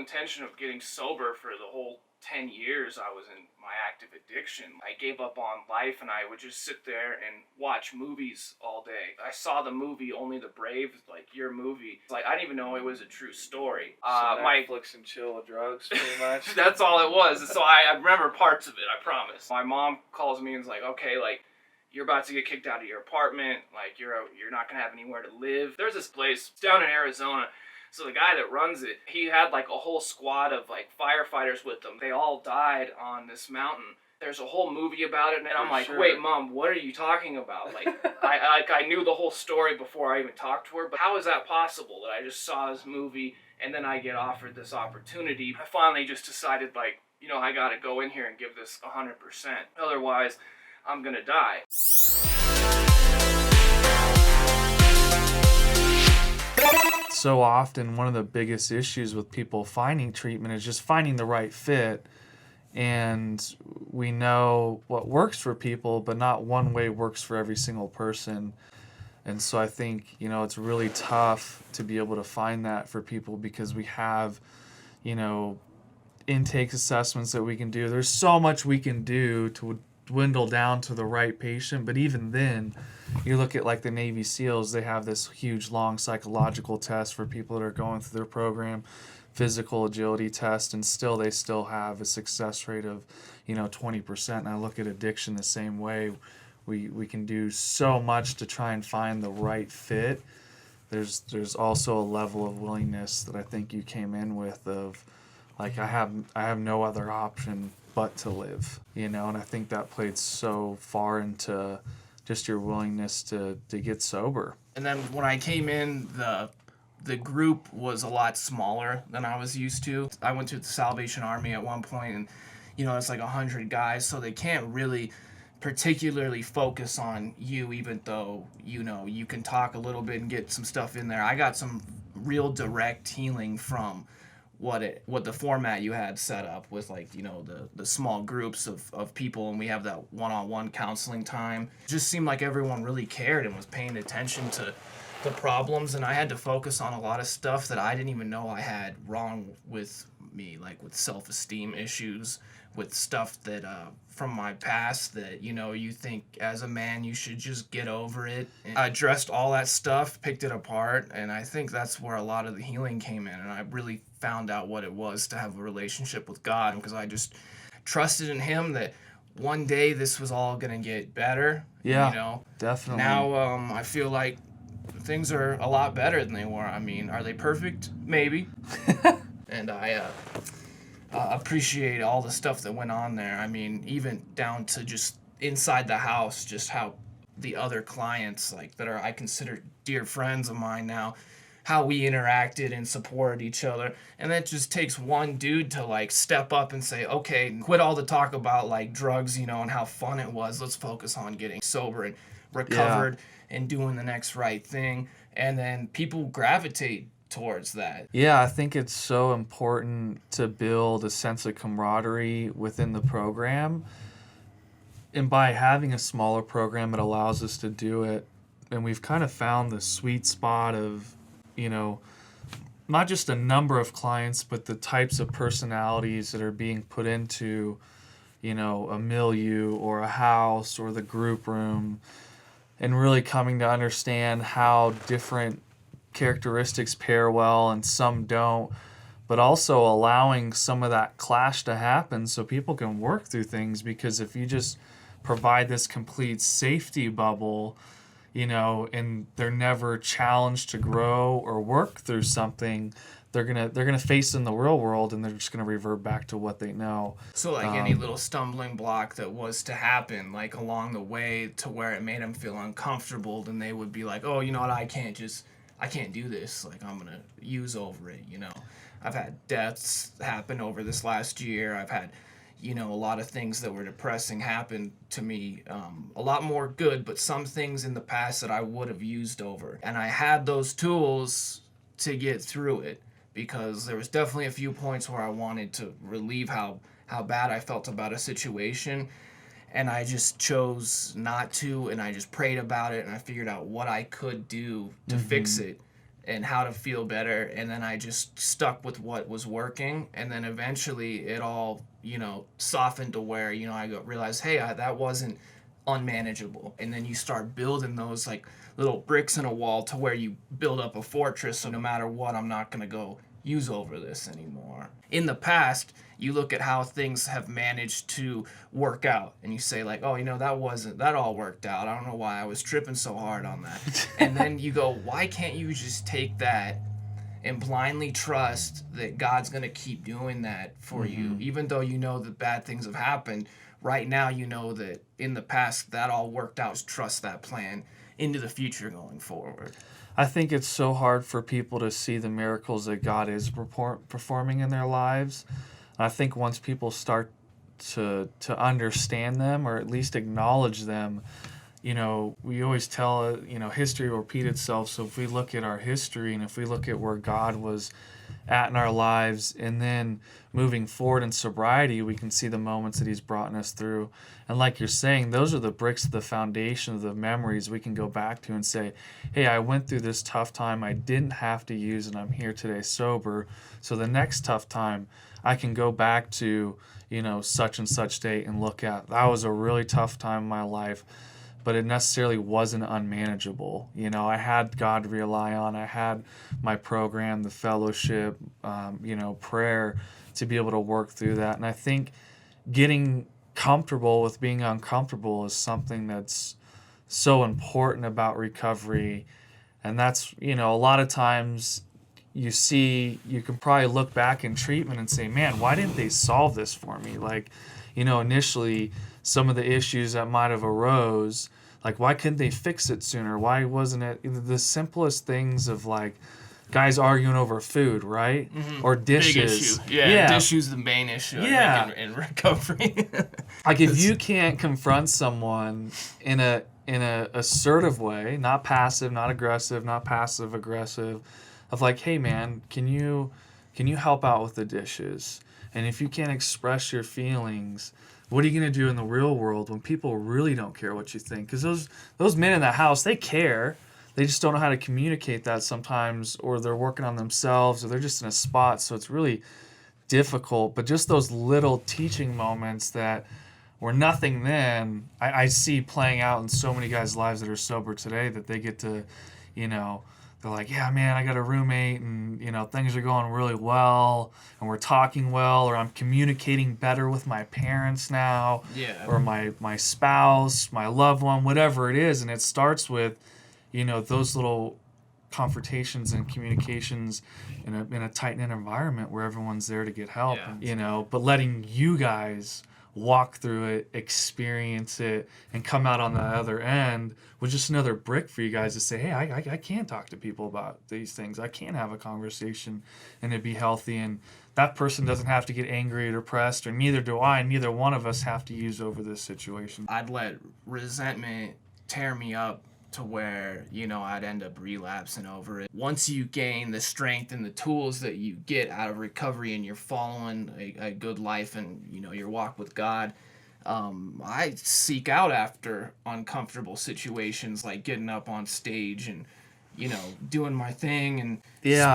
intention of getting sober for the whole 10 years I was in my active addiction. I gave up on life and I would just sit there and watch movies all day. I saw the movie Only the Brave, like your movie. Like, I didn't even know it was a true story. So Netflix and chill with drugs, pretty much. That's all it was. So I remember parts of it, I promise. My mom calls me and is like, okay, like, you're about to get kicked out of your apartment. Like, you're not going to have anywhere to live. There's this place down in Arizona. So the guy that runs it, he had like a whole squad of like firefighters with him. They all died on this mountain. There's a whole movie about it, and I'm like, wait, Mom, what are you talking about? Like, I knew the whole story before I even talked to her, but how is that possible that I just saw this movie and then I get offered this opportunity? I finally just decided, like, you know, I gotta go in here and give this 100%. Otherwise, I'm gonna die. So often one of the biggest issues with people finding treatment is just finding the right fit. And we know what works for people, but not one way works for every single person. And so I think, you know, it's really tough to be able to find that for people because we have, you know, intake assessments that we can do. There's so much we can do to dwindle down to the right patient, but even then, you look at like the Navy SEALs, they have this huge long psychological test for people that are going through their program, physical agility test, and they still have a success rate of, you know, 20%. And I look at addiction the same way. We can do so much to try and find the right fit. There's also a level of willingness that I think you came in with of like I have no other option but to live, you know, and I think that played so far into just your willingness to get sober. And then when I came in, the group was a lot smaller than I was used to. I went to the Salvation Army at one point, and, you know, it's like 100 guys, so they can't really particularly focus on you, even though, you know, you can talk a little bit and get some stuff in there. I got some real direct healing from what the format you had set up with, like, you know, the small groups of people, and we have that one-on-one counseling time. It just seemed like everyone really cared and was paying attention to the problems, and I had to focus on a lot of stuff that I didn't even know I had wrong with me, like with self-esteem issues, with stuff that from my past that, you know, you think as a man you should just get over it. And I addressed all that stuff, picked it apart, and I think that's where a lot of the healing came in, and I really found out what it was to have a relationship with God, because I just trusted in Him that one day this was all going to get better. Yeah, you know? Definitely. Now I feel like things are a lot better than they were. I mean, are they perfect? Maybe. And I appreciate all the stuff that went on there. I mean, even down to just inside the house, just how the other clients, like, that I consider dear friends of mine now, how we interacted and supported each other. And that just takes one dude to, like, step up and say, okay, quit all the talk about, like, drugs, you know, and how fun it was. Let's focus on getting sober and recovered and doing the next right thing. And then people gravitate towards that. Yeah, I think it's so important to build a sense of camaraderie within the program. And by having a smaller program, it allows us to do it. And we've kind of found the sweet spot of, you know, not just a number of clients, but the types of personalities that are being put into, you know, a milieu or a house or the group room, and really coming to understand how different characteristics pair well and some don't, but also allowing some of that clash to happen so people can work through things. Because if you just provide this complete safety bubble, you know, and they're never challenged to grow or work through something, they're gonna face in the real world, and they're just gonna revert back to what they know. So, like, any little stumbling block that was to happen, like, along the way to where it made them feel uncomfortable, then they would be like, oh, you know what, I can't do this. Like, I'm gonna use over it, you know. I've had deaths happen over this last year. I've had, you know, a lot of things that were depressing happen to me. A lot more good, but some things in the past that I would have used over. And I had those tools to get through it, because there was definitely a few points where I wanted to relieve how bad I felt about a situation. And I just chose not to, and I just prayed about it, and I figured out what I could do to fix it. and how to feel better, and then I just stuck with what was working, and then eventually it all, softened to where, I realized, hey, that wasn't unmanageable. And then you start building those like little bricks in a wall to where you build up a fortress, so no matter what, I'm not going to go use over this anymore. In the past, you look at how things have managed to work out and you say like, oh, that all worked out. I don't know why I was tripping so hard on that. And then you go, why can't you just take that and blindly trust that God's going to keep doing that for you, even though that bad things have happened. Right now, that in the past that all worked out. Trust that plan into the future going forward. I think it's so hard for people to see the miracles that God is performing in their lives. I think once people start to understand them, or at least acknowledge them, we always tell, history will repeat itself. So if we look at our history and if we look at where God was at in our lives, and then moving forward in sobriety, we can see the moments that he's brought us through. And like you're saying, those are the bricks of the foundation of the memories we can go back to and say, hey, I went through this tough time. I didn't have to use, and I'm here today sober. So the next tough time, I can go back to, such and such date and look at, that was a really tough time in my life, but it necessarily wasn't unmanageable. I had God to rely on. I had my program, the fellowship, prayer to be able to work through that. And I think getting comfortable with being uncomfortable is something that's so important about recovery. And that's, a lot of times you can probably look back in treatment and say, man, why didn't they solve this for me? Like, initially some of the issues that might have arose, like why couldn't they fix it sooner? Why wasn't it the simplest things of like guys arguing over food, right? Mm-hmm. Or dishes. Big issue. Yeah. Dishes is the main issue, yeah. I think, in recovery. Like if you can't confront someone in a assertive way, not passive, not aggressive, not passive aggressive, of like, hey man, can you help out with the dishes? And if you can't express your feelings, what are you going to do in the real world when people really don't care what you think? Because those men in the house, they care. They just don't know how to communicate that sometimes, or they're working on themselves, or they're just in a spot. So it's really difficult. But just those little teaching moments that were nothing then, I see playing out in so many guys' lives that are sober today, that they get to, they're like, yeah, man, I got a roommate and, things are going really well and we're talking well, or I'm communicating better with my parents now, or my spouse, my loved one, whatever it is. And it starts with, those little confrontations and communications in a tight-knit environment where everyone's there to get help, but letting you guys walk through it, experience it, and come out on the other end with just another brick for you guys to say, hey, I can talk to people about these things. I can have a conversation and it be healthy. And that person doesn't have to get angry or depressed, or neither do I. Neither one of us have to use over this situation. I'd let resentment tear me up to where, I'd end up relapsing over it. Once you gain the strength and the tools that you get out of recovery and you're following a good life and, your walk with God, I seek out after uncomfortable situations like getting up on stage and, doing my thing. And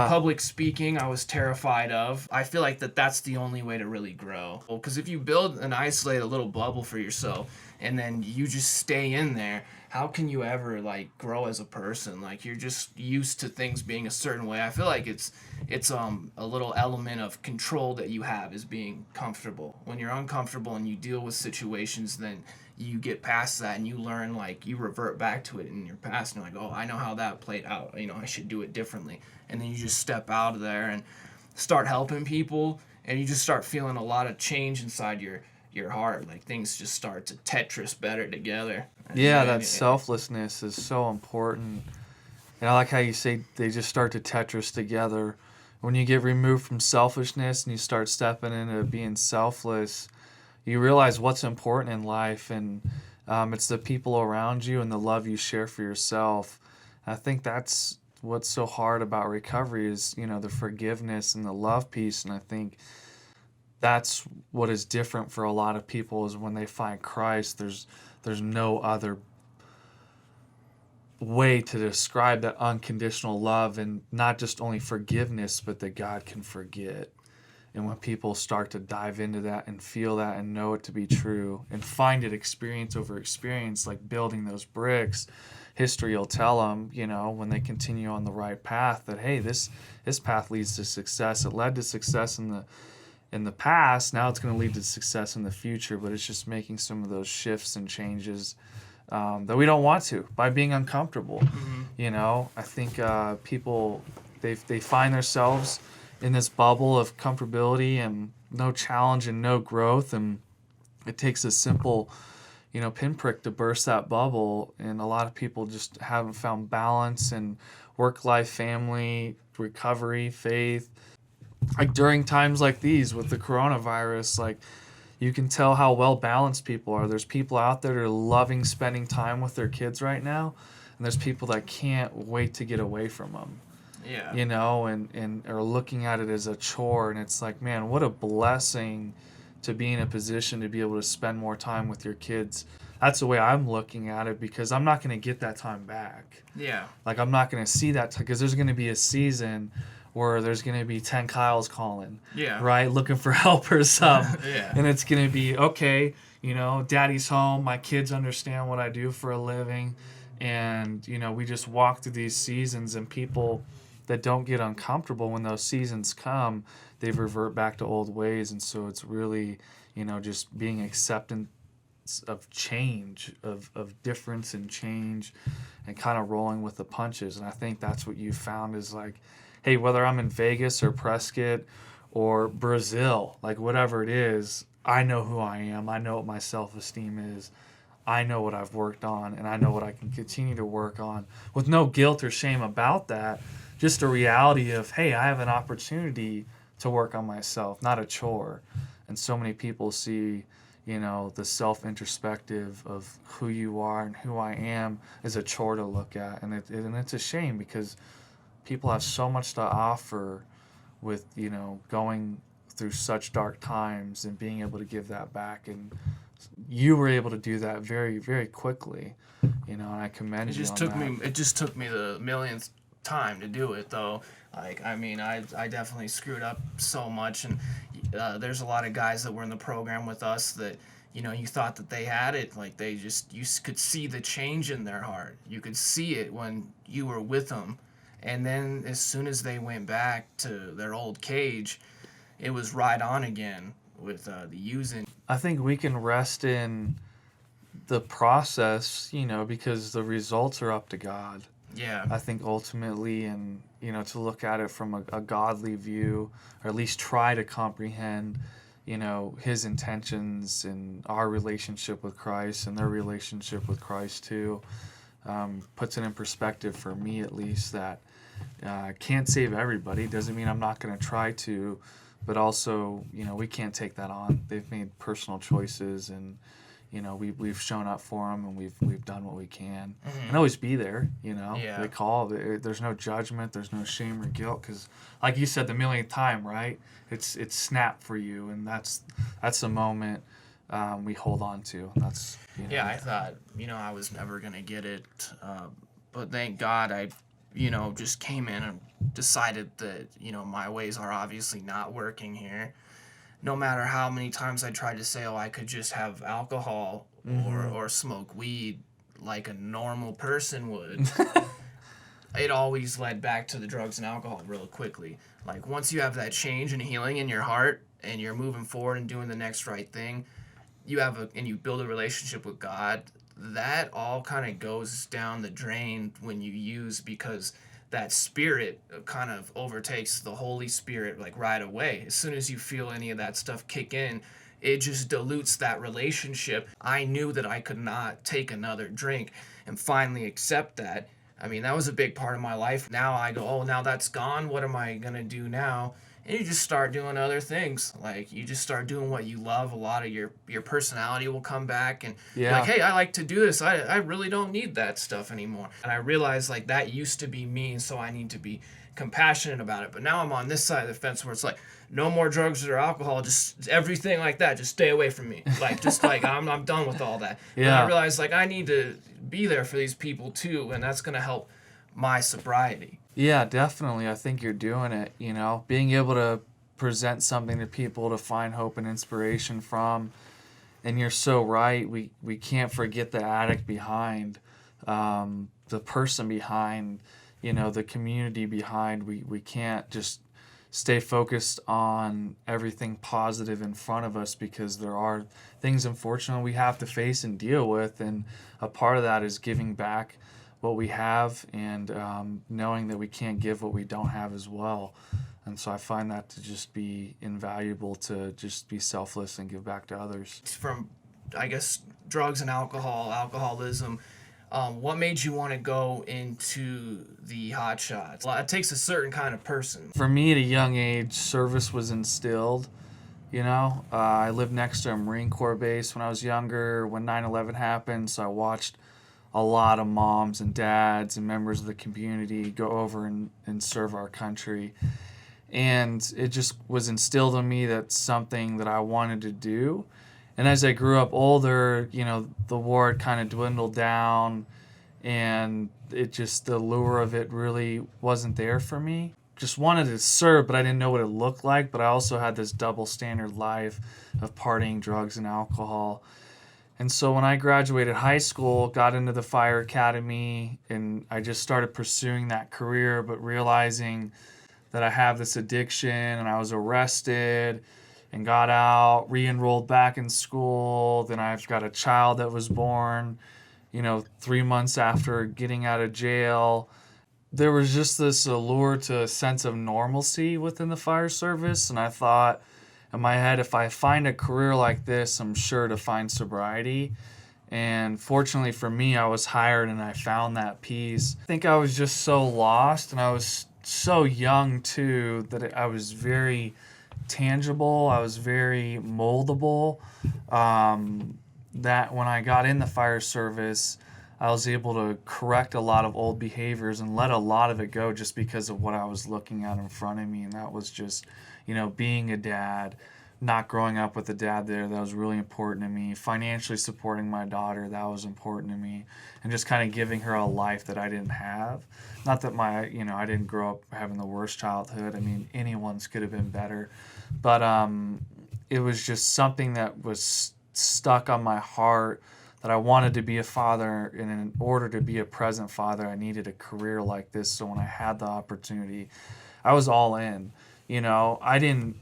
public speaking I was terrified of. I feel like that's the only way to really grow. Because if you build and isolate a little bubble for yourself and then you just stay in there, how can you ever grow as a person? You're just used to things being a certain way. I feel like it's a little element of control that you have, is being comfortable. When you're uncomfortable and you deal with situations, then you get past that and you learn, you revert back to it in your past and you're like, oh, I know how that played out. I should do it differently. And then you just step out of there and start helping people, and you just start feeling a lot of change inside your heart. Things just start to Tetris better together. That selflessness is so important. And I like how you say they just start to Tetris together. When you get removed from selfishness and you start stepping into being selfless, you realize what's important in life, and it's the people around you and the love you share for yourself. I think that's what's so hard about recovery is, the forgiveness and the love piece. And I think that's what is different for a lot of people, is when they find Christ, there's no other way to describe that unconditional love, and not just only forgiveness, but that God can forget. And when people start to dive into that and feel that and know it to be true and find it experience over experience, like building those bricks, history will tell them, when they continue on the right path, that, hey, this path leads to success. It led to success in the past. Now it's going to lead to success in the future, but it's just making some of those shifts and changes that we don't want to by being uncomfortable. I think people, they find themselves in this bubble of comfortability and no challenge and no growth, and it takes a simple pinprick to burst that bubble. And a lot of people just haven't found balance and work life, family, recovery, faith. Like during times like these with the coronavirus, like you can tell how well balanced people are. There's people out there that are loving spending time with their kids right now, and there's people that can't wait to get away from them. Yeah. And are looking at it as a chore, and it's like, man, what a blessing to be in a position to be able to spend more time with your kids. That's the way I'm looking at it, because I'm not going to get that time back. Yeah. Like, I'm not going to see that, because there's going to be a season where there's going to be 10 Kyles calling. Yeah. Right? Looking for help or something. Yeah. And it's going to be, okay, daddy's home, my kids understand what I do for a living. And, we just walk through these seasons, and people that don't get uncomfortable when those seasons come, they revert back to old ways. And so it's really, just being acceptance of change, of difference and change, and kind of rolling with the punches. And I think that's what you found is like, hey, whether I'm in Vegas or Prescott or Brazil, like whatever it is, I know who I am. I know what my self-esteem is. I know what I've worked on, and I know what I can continue to work on with no guilt or shame about that. Just a reality of, hey, I have an opportunity to work on myself, not a chore. And so many people see, the self-introspective of who you are and who I am as a chore to look at. And it's a shame, because people have so much to offer with, going through such dark times and being able to give that back. And you were able to do that very, very quickly, and I commend you on that. It just took me the millionth time to do it, though. Like, I mean, I definitely screwed up so much, and there's a lot of guys that were in the program with us that, you thought that they had it. Like, you could see the change in their heart. You could see it when you were with them. And then as soon as they went back to their old cage, it was right on again with the using. I think we can rest in the process, because the results are up to God. Yeah. I think ultimately, and, to look at it from a godly view, or at least try to comprehend, his intentions and our relationship with Christ and their relationship with Christ too, puts it in perspective for me, at least, that can't save everybody. Doesn't mean I'm not going to try to, but also, we can't take that on. They've made personal choices, and, we've shown up for them, and we've done what we can. Mm-hmm. And always be there, Yeah. They call. There's no judgment. There's no shame or guilt, because, like you said, the millionth time, right? It's snap for you, and that's the moment we hold on to. That's Yeah, I thought I was never gonna get it, but thank God I just came in and decided that my ways are obviously not working here. No matter how many times I tried to say, I could just have alcohol or smoke weed like a normal person would, it always led back to the drugs and alcohol real quickly. Like, once you have that change and healing in your heart, and you're moving forward and doing the next right thing, and you build a relationship with God, that all kind of goes down the drain when you use, because that spirit kind of overtakes the Holy Spirit like right away. As soon as you feel any of that stuff kick in, it just dilutes that relationship. I knew that I could not take another drink and finally accept that. I mean, that was a big part of my life. Now I go, now that's gone. What am I going to do now? And you just start doing other things. Like, you just start doing what you love. A lot of your personality will come back, and you're like, hey, I like to do this. I really don't need that stuff anymore. And I realized, like, that used to be me, and so I need to be compassionate about it. But now I'm on this side of the fence where it's like, no more drugs or alcohol, just everything like that, just stay away from me. Like, just like, I'm done with all that. Yeah. And I realized, like, I need to be there for these people too, and that's going to help my sobriety. Yeah, definitely. I think you're doing it, being able to present something to people to find hope and inspiration from. And you're so right. We can't forget the addict behind, the person behind, the community behind. We can't just stay focused on everything positive in front of us, because there are things, unfortunately, we have to face and deal with. And a part of that is giving back what we have, and knowing that we can't give what we don't have as well. And so I find that to just be invaluable, to just be selfless and give back to others. From, I guess, drugs and alcoholism, what made you want to go into the hot shots? Well, it takes a certain kind of person. For me, at a young age, service was instilled. I lived next to a Marine Corps base when I was younger, when 9/11 happened, so I watched a lot of moms and dads and members of the community go over and serve our country. And it just was instilled in me that's something that I wanted to do. And as I grew up older, the war had kind of dwindled down, and the lure of it really wasn't there for me. Just wanted to serve, but I didn't know what it looked like. But I also had this double standard life of partying, drugs, and alcohol. And so when I graduated high school, got into the fire academy, and I just started pursuing that career, but realizing that I have this addiction, and I was arrested and got out, re-enrolled back in school. Then I've got a child that was born, 3 months after getting out of jail. There was just this allure to a sense of normalcy within the fire service, and I thought in my head, if I find a career like this, I'm sure to find sobriety. And fortunately for me, I was hired and I found that peace. I think I was just so lost, and I was so young too, that I was very tangible. I was very moldable. That when I got in the fire service, I was able to correct a lot of old behaviors and let a lot of it go just because of what I was looking at in front of me. And that was just, being a dad, not growing up with a dad there, that was really important to me. Financially supporting my daughter, that was important to me. And just kind of giving her a life that I didn't have. Not that I didn't grow up having the worst childhood. I mean, anyone's could have been better. But it was just something that was stuck on my heart, that I wanted to be a father, and in order to be a present father, I needed a career like this. So when I had the opportunity, I was all in. I didn't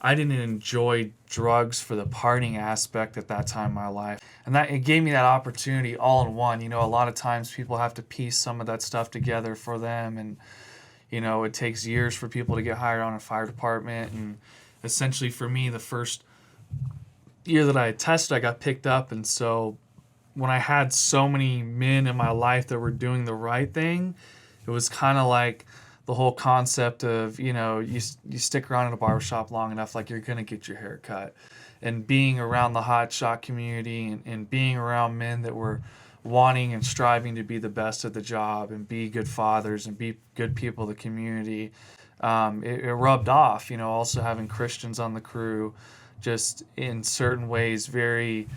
enjoy drugs for the partying aspect at that time in my life. And that it gave me that opportunity all in one. A lot of times people have to piece some of that stuff together for them, and it takes years for people to get hired on a fire department. And essentially for me, the first year that I had tested, I got picked up. And so when I had so many men in my life that were doing the right thing, it was kind of like the whole concept of, you stick around in a barbershop long enough, like you're going to get your hair cut. And being around the hot shot community, and being around men that were wanting and striving to be the best at the job and be good fathers and be good people of the community, it rubbed off. Also having Christians on the crew, just in certain ways very,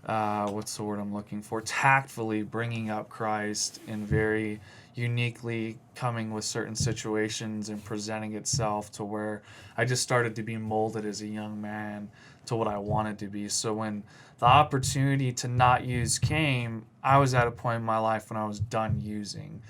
what's the word I'm looking for, tactfully bringing up Christ, and very uniquely coming with certain situations and presenting itself to where I just started to be molded as a young man to what I wanted to be. So when the opportunity to not use came, I was at a point in my life when I was done using.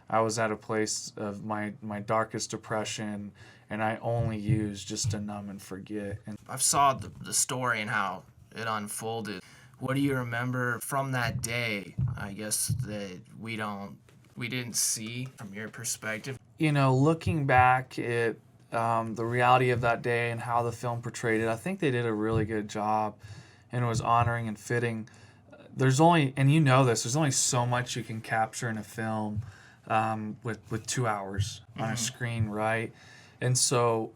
I was at a place of my darkest depression, and I only used just to numb and forget. And I've saw the story and how it unfolded. What do you remember from that day, I guess, that we didn't see from your perspective? Looking back at the reality of that day and how the film portrayed it, I think they did a really good job, and it was honoring and fitting. There's only so much you can capture in a film with 2 hours on a screen, right? And so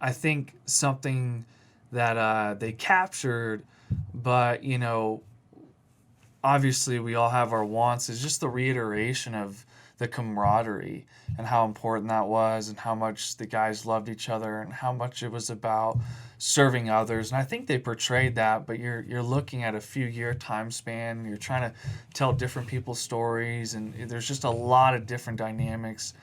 I think something that they captured, but obviously we all have our wants, is just the reiteration of the camaraderie and how important that was, and how much the guys loved each other, and how much it was about serving others. And I think they portrayed that, but you're looking at a few year time span. You're trying to tell different people's stories, and there's just a lot of different dynamics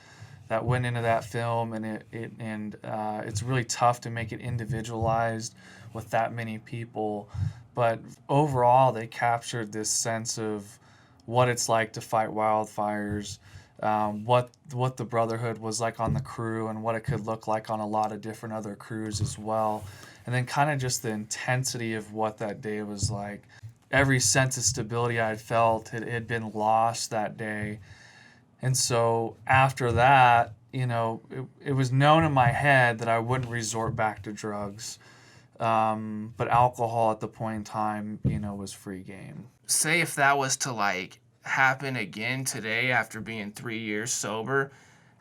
that went into that film, and it's really tough to make it individualized with that many people. But overall, they captured this sense of what it's like to fight wildfires, what the brotherhood was like on the crew, and what it could look like on a lot of different other crews as well. And then kind of just the intensity of what that day was like. Every sense of stability I had felt had been lost that day. And so after that, it was known in my head that I wouldn't resort back to drugs. But alcohol at the point in time, was free game. Say if that was to like happen again today after being 3 years sober,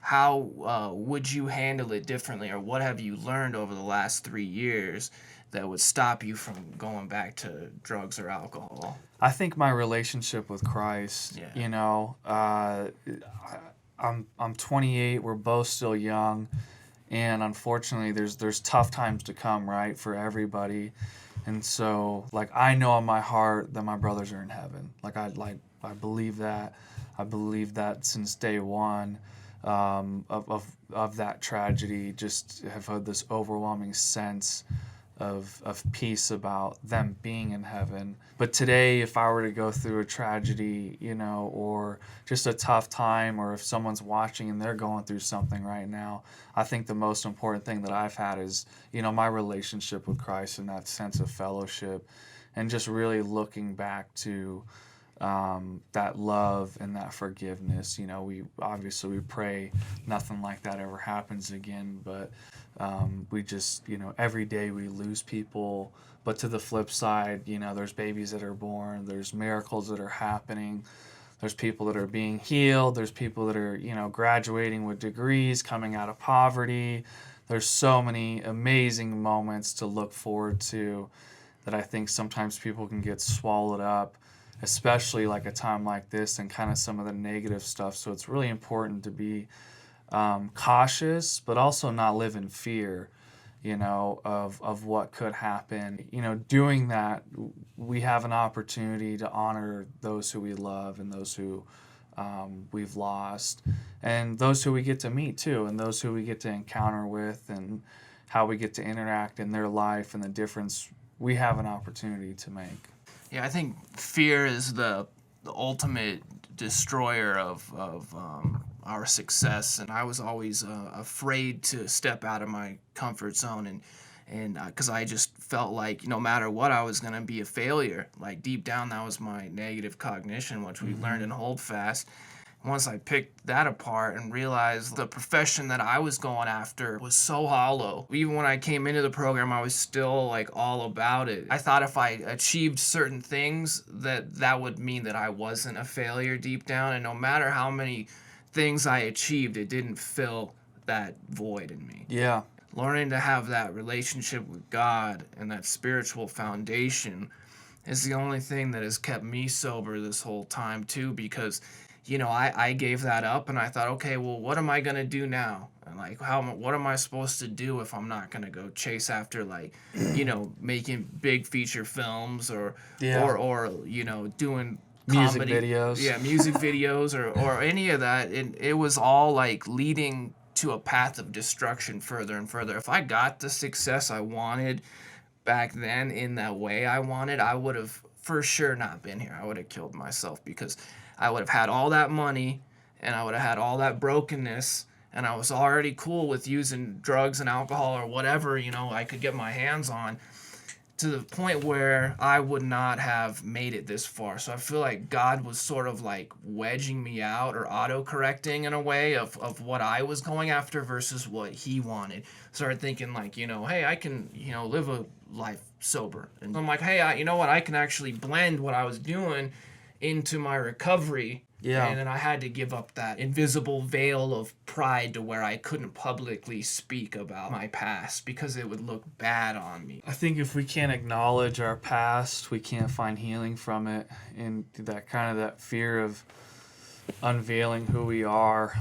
how would you handle it differently, or what have you learned over the last 3 years that would stop you from going back to drugs or alcohol? I think my relationship with Christ. I'm 28. We're both still young, and unfortunately, there's tough times to come, right, for everybody. And so, I know in my heart that my brothers are in heaven. I believe that. I believe that since day one of that tragedy. Just have had this overwhelming sense of peace about them being in heaven. But today, if I were to go through a tragedy, or just a tough time, or if someone's watching and they're going through something right now, I think the most important thing that I've had is, my relationship with Christ and that sense of fellowship, and just really looking back to that love and that forgiveness. We pray nothing like that ever happens again, but we just, every day we lose people. But to the flip side, there's babies that are born, there's miracles that are happening, there's people that are being healed, there's people that are, graduating with degrees, coming out of poverty. There's so many amazing moments to look forward to that I think sometimes people can get swallowed up, especially like a time like this and kind of some of the negative stuff. So it's really important to be cautious, but also not live in fear, of what could happen. Doing that, we have an opportunity to honor those who we love and those who we've lost, and those who we get to meet too, and those who we get to encounter with, and how we get to interact in their life, and the difference we have an opportunity to make. Yeah, I think fear is the ultimate destroyer of our success, and I was always afraid to step out of my comfort zone, and because I just felt like no matter what, I was gonna be a failure. Like deep down, that was my negative cognition, which we learned in Holdfast. Once I picked that apart and realized the profession that I was going after was so hollow. Even when I came into the program, I was still all about it. I thought if I achieved certain things, that would mean that I wasn't a failure deep down. And no matter how many things I achieved, it didn't fill that void in me. Yeah. Learning to have that relationship with God and that spiritual foundation is the only thing that has kept me sober this whole time too, because I gave that up, and I thought, okay, well, what am I going to do now? And what am I supposed to do if I'm not going to go chase after making big feature films or doing music comedy, videos. Yeah, music videos or any of that. It was all leading to a path of destruction further and further. If I got the success I wanted back then in that way I wanted, I would have for sure not been here. I would have killed myself, because I would have had all that money, and I would have had all that brokenness, and I was already cool with using drugs and alcohol or whatever, I could get my hands on, to the point where I would not have made it this far. So I feel like God was sort of wedging me out, or auto-correcting in a way of what I was going after versus what he wanted. Started thinking hey, I can, live a life sober. And I'm like, hey, you know what? I can actually blend what I was doing into my recovery. Yeah. And then I had to give up that invisible veil of pride to where I couldn't publicly speak about my past because it would look bad on me. I think if we can't acknowledge our past, we can't find healing from it. And that fear of unveiling who we are.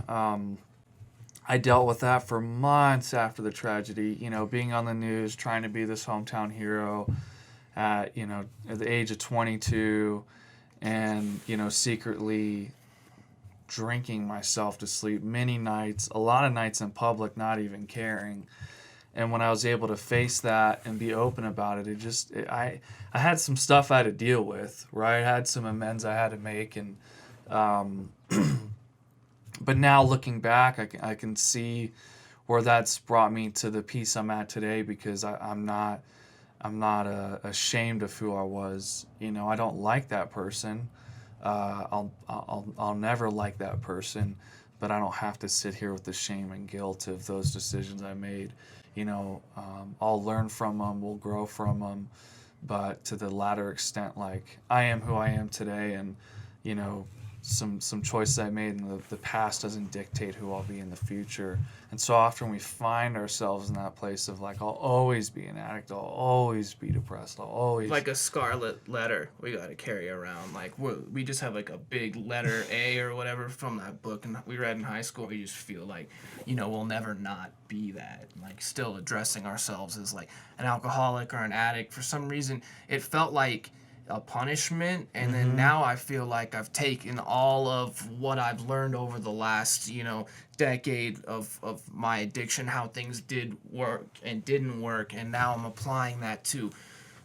I dealt with that for months after the tragedy, being on the news, trying to be this hometown hero at the age of 22, and, secretly drinking myself to sleep many nights, a lot of nights in public, not even caring. And when I was able to face that and be open about it, I had some stuff I had to deal with, right? I had some amends I had to make, and but now looking back, I can see where that's brought me to the peace I'm at today, because I'm not ashamed of who I was. I don't like that person. I'll never like that person, but I don't have to sit here with the shame and guilt of those decisions I made. I'll learn from them, we'll grow from them, but to the latter extent, like, I am who I am today, and some choices I made in the past doesn't dictate who I'll be in the future. And so often we find ourselves in that place of, like, I'll always be an addict, I'll always be depressed, I'll always... Like a scarlet letter we got to carry around. Like, we just have, like, a big letter A or whatever from that book and we read in high school. We just feel like, we'll never not be that. Like, still addressing ourselves as, like, an alcoholic or an addict. For some reason, it felt like a punishment, and then now I feel like I've taken all of what I've learned over the last decade of my addiction, how things did work and didn't work, and now I'm applying that to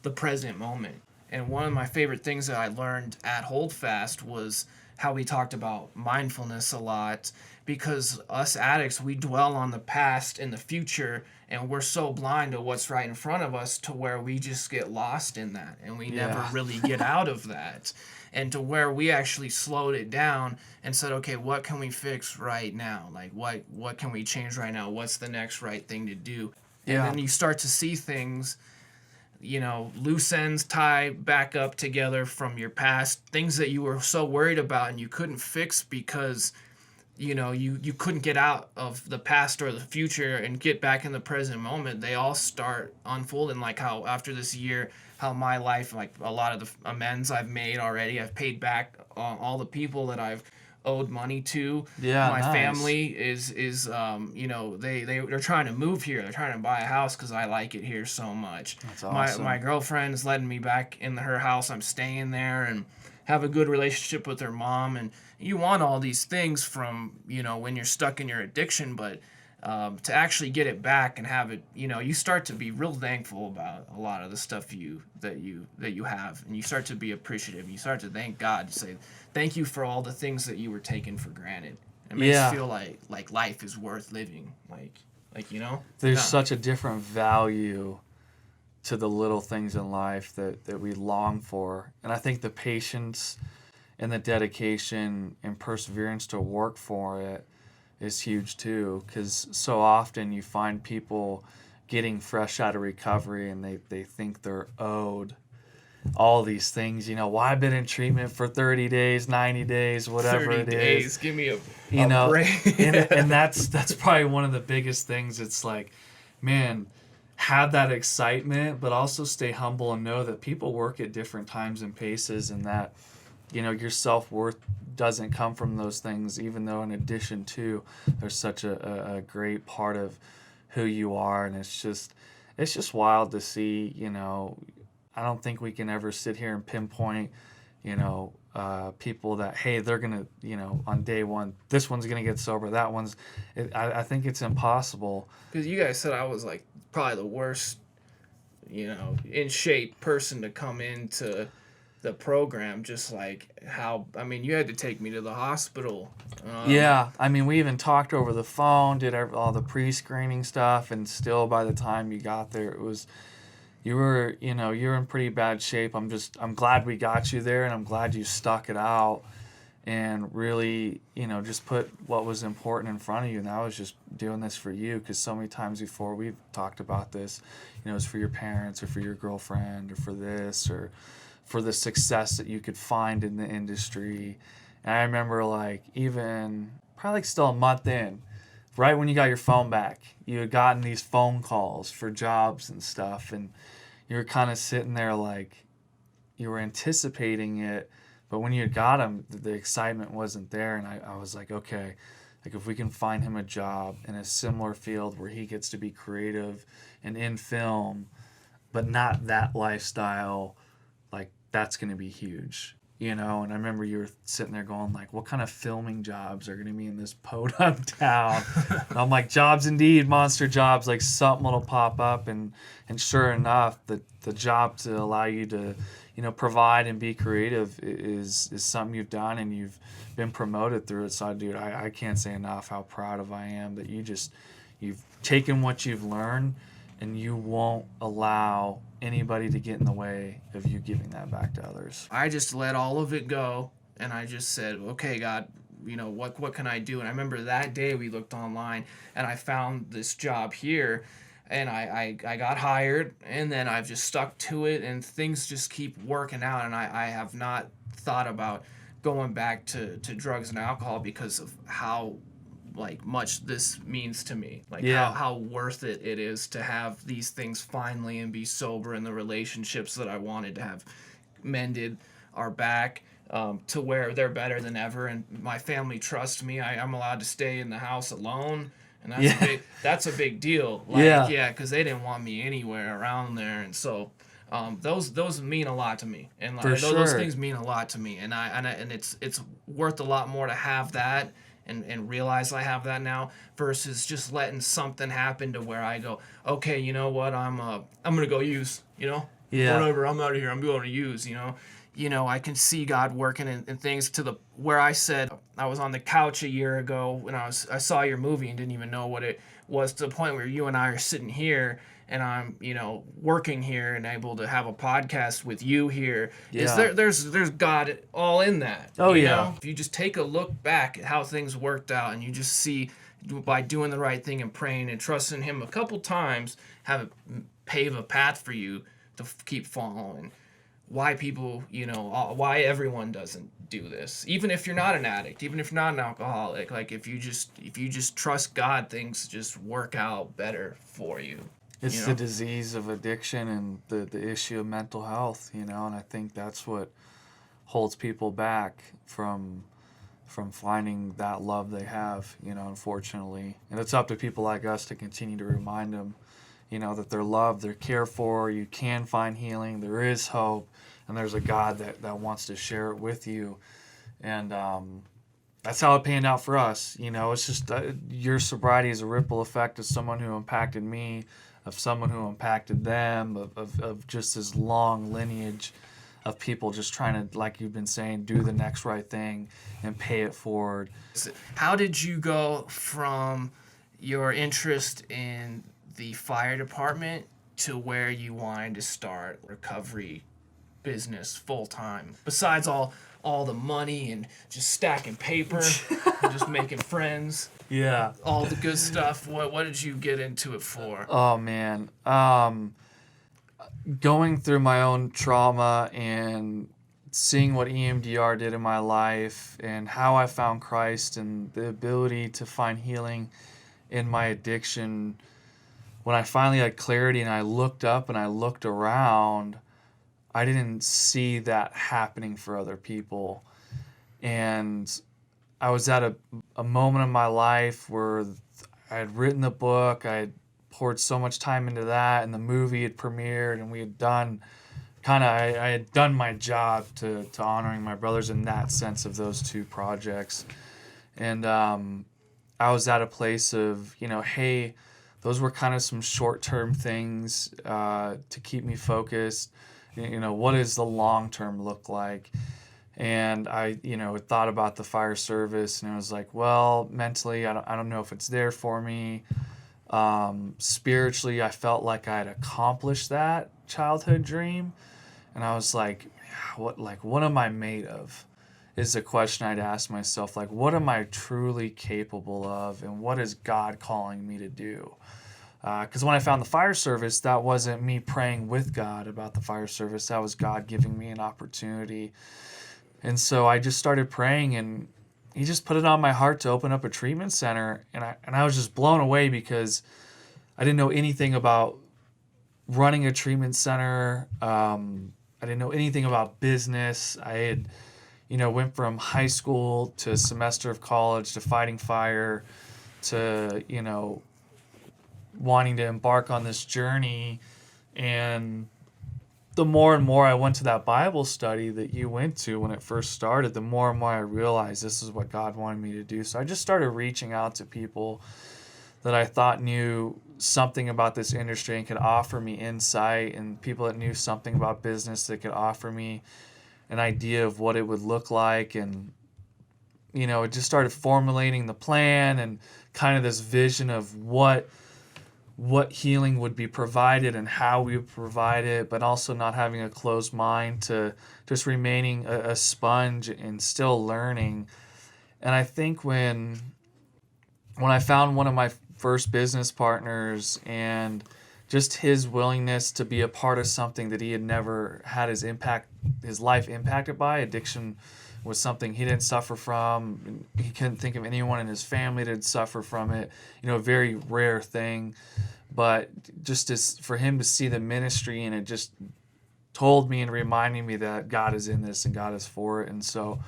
the present moment. And one of my favorite things that I learned at Holdfast was how we talked about mindfulness a lot, because us addicts, we dwell on the past and the future, and we're so blind to what's right in front of us to where we just get lost in that, and we never really get out of that. And to where we actually slowed it down and said, okay, what can we fix right now? Like, what can we change right now? What's the next right thing to do? And then you start to see things, loose ends tie back up together from your past, things that you were so worried about and you couldn't fix because you couldn't get out of the past or the future and get back in the present moment. They all start unfolding, like how after this year, how my life, like a lot of the amends I've made already, I've paid back all the people that I've owed money to. My family is they're trying to move here. They're trying to buy a house because I like it here so much. That's awesome. My girlfriend is letting me back in her house. I'm staying there and have a good relationship with her mom. And you want all these things from when you're stuck in your addiction, but to actually get it back and have it, you start to be real thankful about a lot of the stuff that you have, and you start to be appreciative. You start to thank God. You say, thank you for all the things that you were taking for granted. It makes you feel like life is worth living. There's such a different value to the little things in life that we long for. And I think the patience and the dedication and perseverance to work for it is huge too, because so often you find people getting fresh out of recovery and they think they're owed all these things. Well, I've been in treatment for 30 days, 90 days, whatever 30 it days, is. Give me a break. and that's probably one of the biggest things. It's like, man, have that excitement, but also stay humble and know that people work at different times and paces, and that your self-worth doesn't come from those things, even though in addition to, there's such a great part of who you are. And it's just wild to see. I don't think we can ever sit here and pinpoint people that, hey, they're gonna on day one, this one's gonna get sober, that one's I think it's impossible, because you guys said I was like probably the worst in shape person to come into the program. Just like how, you had to take me to the hospital. We even talked over the phone, did all the pre-screening stuff, and still by the time you got there, it was, you were in pretty bad shape. I'm glad we got you there, and I'm glad you stuck it out and really, just put what was important in front of you. And I was just doing this for you, because so many times before we've talked about this, it's for your parents or for your girlfriend or for this or for the success that you could find in the industry. And I remember, like, even probably still a month in, right when you got your phone back, you had gotten these phone calls for jobs and stuff, and you were kind of sitting there like you were anticipating it, But when you got him, the excitement wasn't there. And I was like, okay, like if we can find him a job in a similar field where he gets to be creative and in film, but not that lifestyle, like that's going to be huge. You know, and I remember you were sitting there going like, what kind of filming jobs are going to be in this podunk town? And I'm like, jobs indeed, monster jobs, like something will pop up. And sure enough, the job to allow you to, you know, provide and be creative is something you've done, and you've been promoted through it. So, dude, I can't say enough how proud of I am that you've taken what you've learned, and you won't allow anybody to get in the way of you giving that back to others. I just let all of it go, and I just said, okay, God, you know, what can I do? And I remember that day we looked online, and I found this job here, and I got hired, and then I've just stuck to it, and things just keep working out, and I have not thought about going back to drugs and alcohol because of how like much this means to me, like how worth it is to have these things finally and be sober, and the relationships that I wanted to have mended are back to where they're better than ever, and my family trusts me. I'm allowed to stay in the house alone, and that's a big deal. Like, because they didn't want me anywhere around there, and so those mean a lot to me, and like, those things mean a lot to me, and it's worth a lot more to have that. And realize I have that now versus just letting something happen to where I go, okay, you know what, I'm gonna go use, you know, whatever, I'm out of here, I'm going to use, you know, I can see God working in things to the where I said I was on the couch a year ago when I saw your movie and didn't even know what it was, to the point where you and I are sitting here and I'm, you know, working here and able to have a podcast with you here. There's God all in that. You know? If you just take a look back at how things worked out, and you just see by doing the right thing and praying and trusting Him a couple times, have it pave a path for you to keep following. Why people, you know, why everyone doesn't do this, even if you're not an addict, even if you're not an alcoholic. Like if you just trust God, things just work out better for you. It's the disease of addiction and the issue of mental health, you know, and I think that's what holds people back from finding that love they have, you know, unfortunately. And it's up to people like us to continue to remind them, you know, that they're loved, they're cared for, you can find healing, there is hope, and there's a God that wants to share it with you. And that's how it panned out for us. You know, it's just your sobriety is a ripple effect of someone who impacted me, of someone who impacted them, of just this long lineage of people just trying to, like you've been saying, do the next right thing and pay it forward. How did you go from your interest in the fire department to where you wanted to start recovery business full time? Besides all the money and just stacking paper and just making friends. Yeah. All the good stuff. What did you get into it for? Oh, man. Going through my own trauma and seeing what EMDR did in my life and how I found Christ and the ability to find healing in my addiction. When I finally had clarity and I looked up and I looked around, I didn't see that happening for other people. And I was at a moment in my life where I had written the book, I had poured so much time into that, and the movie had premiered, and we had done I had done my job to honoring my brothers in that sense of those two projects. And I was at a place of, you know, hey, those were kind of some short-term things to keep me focused. You know, what does the long-term look like? And I, you know, thought about the fire service, and I was like, well, mentally, I don't know if it's there for me. Spiritually, I felt like I had accomplished that childhood dream. And I was like, what am I made of? Is the question I'd ask myself. Like, what am I truly capable of? And what is God calling me to do? Because when I found the fire service, that wasn't me praying with God about the fire service. That was God giving me an opportunity. And so I just started praying, and He just put it on my heart to open up a treatment center. And I was just blown away because I didn't know anything about running a treatment center. I didn't know anything about business. I had, went from high school to a semester of college to fighting fire to, wanting to embark on this journey. And the more and more I went to that Bible study that you went to when it first started, the more and more I realized this is what God wanted me to do. So I just started reaching out to people that I thought knew something about this industry and could offer me insight, and people that knew something about business that could offer me an idea of what it would look like. And, it just started formulating the plan and kind of this vision of what healing would be provided and how we would provide it, but also not having a closed mind to just remaining a sponge and still learning. And I think when I found one of my first business partners and just his willingness to be a part of something that he had never had his life impacted by. Addiction was something he didn't suffer from. He couldn't think of anyone in his family that had suffered from it. A very rare thing. But just for him to see the ministry, and it just told me and reminded me that God is in this and God is for it. And so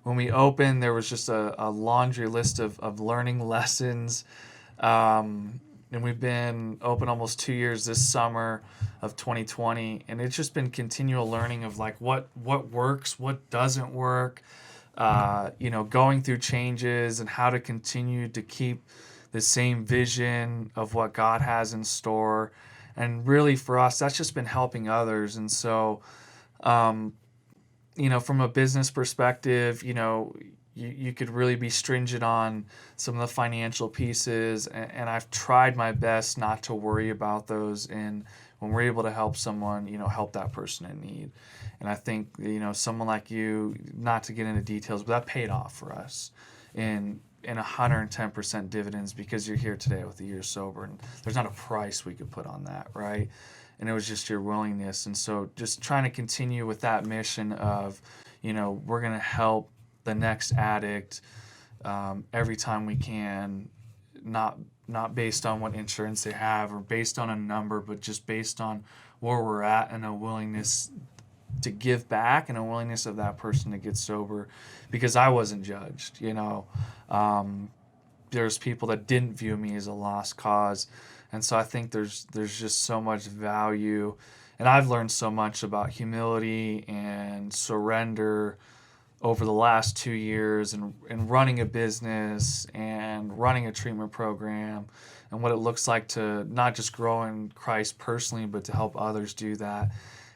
when we opened, there was just a laundry list of learning lessons. And we've been open almost 2 years this summer of 2020. And it's just been continual learning of like what works, what doesn't work, going through changes and how to continue to keep the same vision of what God has in store. And really for us, that's just been helping others. And so, from a business perspective, you could really be stringent on some of the financial pieces. And I've tried my best not to worry about those. And when we're able to help someone, help that person in need. And I think, someone like you, not to get into details, but that paid off for us in 110% dividends, because you're here today with a year sober, and there's not a price we could put on that, right? And it was just your willingness. And so just trying to continue with that mission of, we're going to help the next addict every time we can, not based on what insurance they have or based on a number, but just based on where we're at and a willingness to give back and a willingness of that person to get sober, because I wasn't judged. There's people that didn't view me as a lost cause. And so I think there's just so much value, and I've learned so much about humility and surrender over the last 2 years and running a business and running a treatment program, and what it looks like to not just grow in Christ personally, but to help others do that.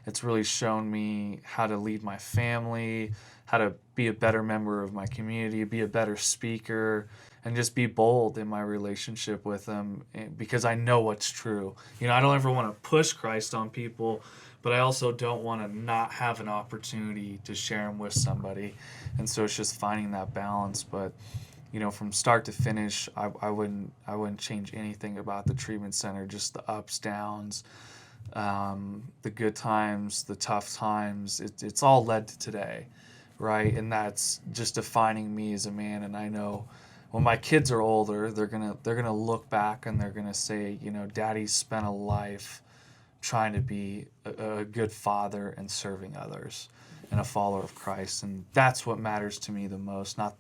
It's really shown me how to lead my family, how to be a better member of my community, be a better speaker, and just be bold in my relationship with them, because I know what's true. I don't ever want to push Christ on people, but I also don't want to not have an opportunity to share him with somebody. And so it's just finding that balance. But, from start to finish, I wouldn't change anything about the treatment center, just the ups, downs, the good times, the tough times. It's all led to today, right? And that's just defining me as a man. And I know when my kids are older, they're gonna look back and they're gonna say, Daddy spent a life trying to be a good father and serving others and a follower of Christ. And that's what matters to me the most, not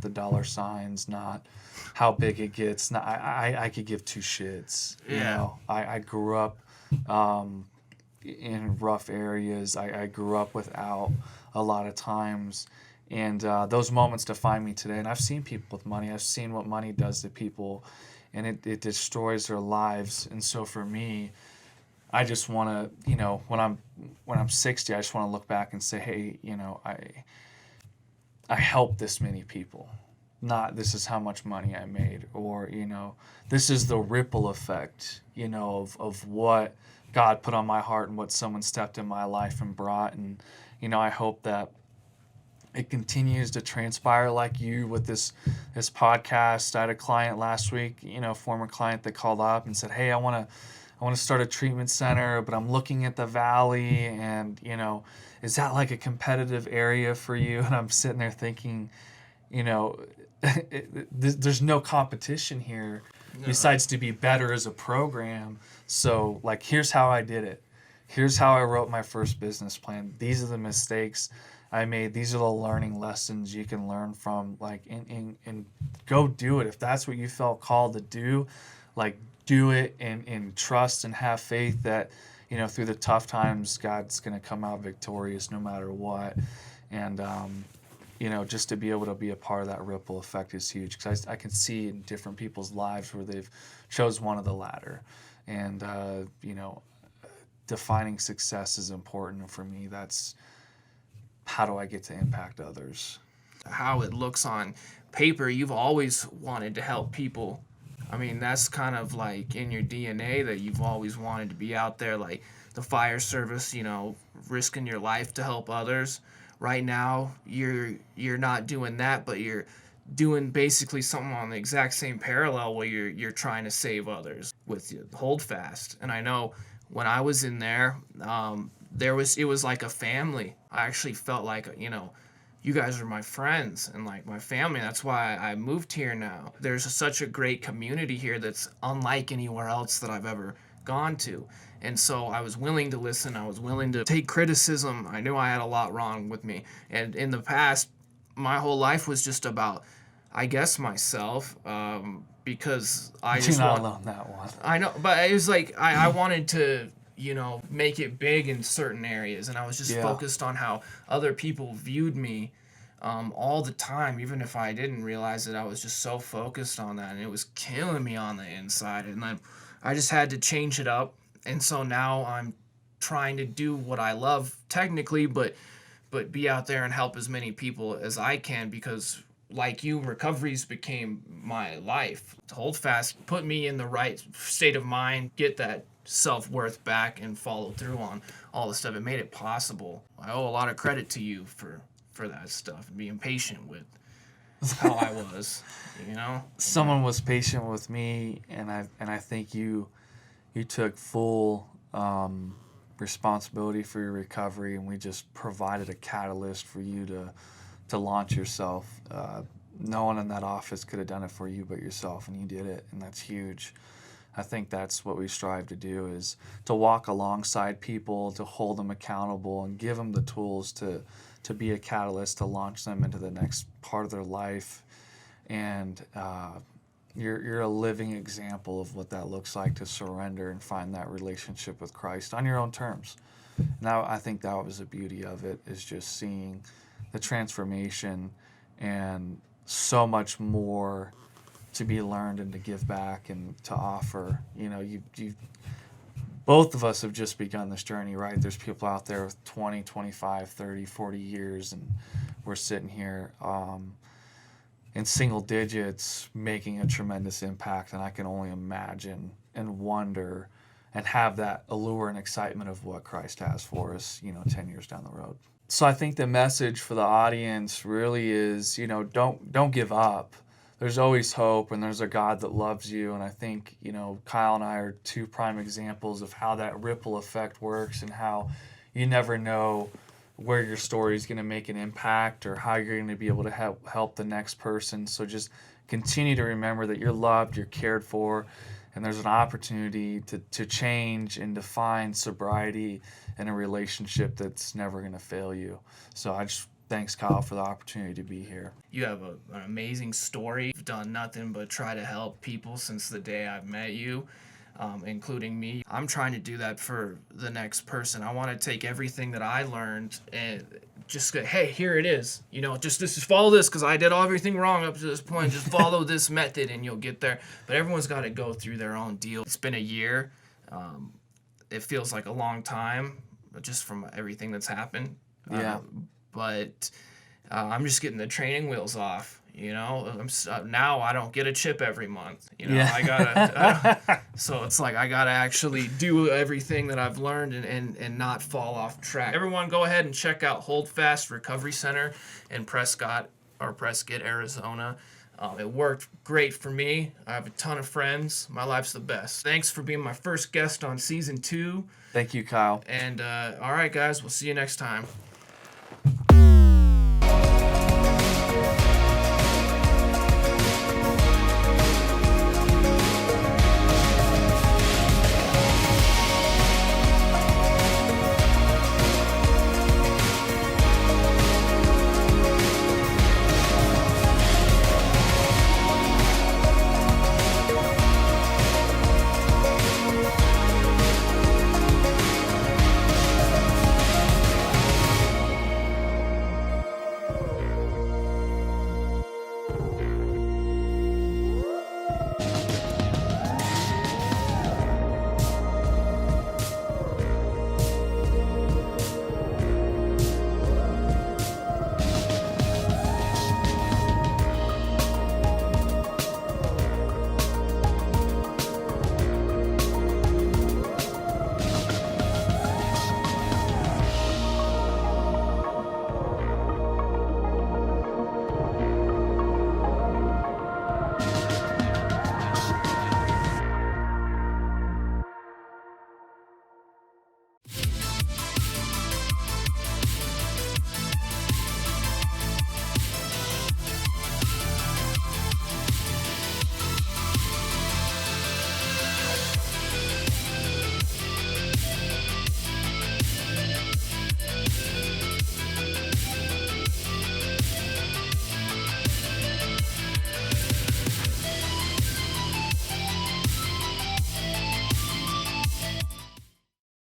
the dollar signs, not how big it gets. I could give two shits. I grew up in rough areas. I grew up without a lot of times. And those moments define me today. And I've seen people with money. I've seen what money does to people, and it destroys their lives. And so for me, I just want to, when I'm 60, I just want to look back and say, hey, I helped this many people. Not this is how much money I made, or, this is the ripple effect, of what God put on my heart and what someone stepped in my life and brought. And, I hope that it continues to transpire like you with this podcast. I had a client last week, former client that called up and said, hey, I want to start a treatment center, but I'm looking at the valley, and, is that like a competitive area for you? And I'm sitting there thinking, there's no competition here besides to be better as a program. So, like, here's how I did it. Here's how I wrote my first business plan. These are the mistakes I made. These are the learning lessons you can learn from, like, and go do it. If that's what you felt called to do, like, do it and trust and have faith that, through the tough times, God's going to come out victorious no matter what. And, just to be able to be a part of that ripple effect is huge, because I can see in different people's lives where they've chose one of the latter. And, defining success is important. And for me, that's how do I get to impact others? How it looks on paper, you've always wanted to help people. I mean, that's kind of like in your DNA, that you've always wanted to be out there, like the fire service, risking your life to help others. Right now, you're not doing that, but you're doing basically something on the exact same parallel, where you're trying to save others with Holdfast. And I know when I was in there, it was like a family. I actually felt like, you guys are my friends and like my family. That's why I moved here now. There's such a great community here that's unlike anywhere else that I've ever gone to. And so I was willing to listen. I was willing to take criticism. I knew I had a lot wrong with me. And in the past, my whole life was just about, I guess, myself, because I You're just not alone that one. I know, but it was like I wanted to, make it big in certain areas, and I was just focused on how other people viewed me all the time, even if I didn't realize it. I was just so focused on that, and it was killing me on the inside, and I just had to change it up. And so now I'm trying to do what I love technically, but be out there and help as many people as I can, because like you, recoveries became my life. Holdfast put me in the right state of mind, get that self-worth back, and follow through on all the stuff. It made it possible. I owe a lot of credit to you for that stuff, and being patient with how I was, Someone was patient with me, and I think you took full responsibility for your recovery, and we just provided a catalyst for you to launch yourself. No one in that office could have done it for you but yourself, and you did it, and that's huge. I think that's what we strive to do, is to walk alongside people, to hold them accountable, and give them the tools to be a catalyst to launch them into the next part of their life. And you're a living example of what that looks like, to surrender and find that relationship with Christ on your own terms. Now, I think that was the beauty of it, is just seeing the transformation, and so much more to be learned and to give back and to offer. You both of us have just begun this journey, right? There's people out there with 20, 25, 30, 40 years, and we're sitting here in single digits making a tremendous impact, and I can only imagine and wonder and have that allure and excitement of what Christ has for us, 10 years down the road. So I think the message for the audience really is, don't give up. There's always hope, and there's a God that loves you. And I think, Kyle and I are two prime examples of how that ripple effect works, and how you never know where your story is going to make an impact, or how you're going to be able to help the next person. So just continue to remember that you're loved, you're cared for, and there's an opportunity to change and to find sobriety in a relationship that's never going to fail you. So thanks, Kyle, for the opportunity to be here. You have an amazing story. You've done nothing but try to help people since the day I've met you, including me. I'm trying to do that for the next person. I want to take everything that I learned and just go, hey, here it is. Just follow this, because I did everything wrong up to this point. Just follow this method and you'll get there. But everyone's got to go through their own deal. It's been a year. It feels like a long time, just from everything that's happened. Yeah. But I'm just getting the training wheels off. Now I don't get a chip every month. I gotta. So it's like I gotta actually do everything that I've learned and not fall off track. Everyone, go ahead and check out Holdfast Recovery Center in Prescott, Arizona. It worked great for me. I have a ton of friends. My life's the best. Thanks for being my first guest on season 2. Thank you, Kyle. And all right, guys, we'll see you next time.